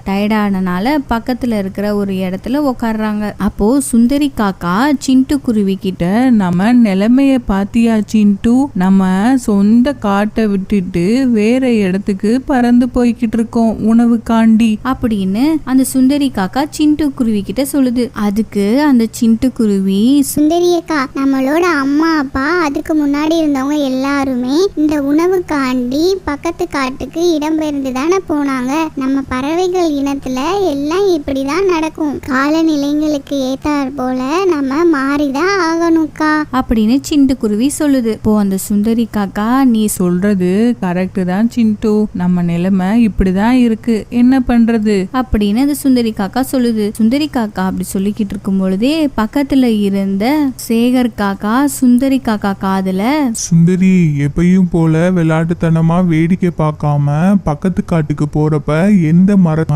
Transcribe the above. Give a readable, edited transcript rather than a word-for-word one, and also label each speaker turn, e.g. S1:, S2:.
S1: டயர்டானனால பக்கத்துல இருக்கிற ஒரு இடத்துல உட்காடுறாங்க. அப்போ சுந்தரி காக்கா சிண்டு குருவி கிட்ட,
S2: நம்ம நிலைமைய பாத்தியா சிண்டு, நம்ம சொந்த காட்டை விட்டுட்டு வேற இடத்துக்கு பறந்து போய்கிட்டு இருக்கோம் உணவுக்காண்டி
S1: அப்படின்னு அந்த சுந்தரி காக்கா சிண்டு குருவி கிட்ட சொல்லுது. அதுக்கு அந்த சிண்டு குருவி,
S3: சுந்தரியக்கா, நம்மளோட அம்மா அப்பா அதுக்கு முன்னாடி இருந்தவங்க எல்லாருமே இந்த உணவுக்காண்டி பக்கத்து காட்டுக்கு இடம்பெயர்ந்து தானே போனாங்க. நம்ம பறவைகள் இனத்துல எல்லாம் இப்படிதான் நடக்கும். காலநிலைங்களுக்கு ஏத்தாற் போல நம்ம மாறிதான் ஆகணும்க்கா
S1: அப்படின்னு சிண்டு குருவி சொல்லுது. இப்போ அந்த சுந்தரி காக்கா,
S2: நீ சொல்றது கரெக்ட் தான் சிண்டு, நம்ம நிலைமை இப்படிதான் இருக்கு, என்ன பண்றது
S1: அப்படின்னு அந்த சுந்தரி காக்கா சொல்லுது. சுந்தரி காக்கா அப்படி சொல்லிக்கிட்டு இருக்கும் பொழுதே பக்கத்துல இருந்த சேகர் காக்கா சுந்தரி காக்கா காதுல,
S4: சுந்தரி, எப்பயும் போல விளையாட்டுத்தனமா வேடிக்கை பார்க்காம பக்கத்து காட்டுக்கு போறப்ப எந்த மரத்து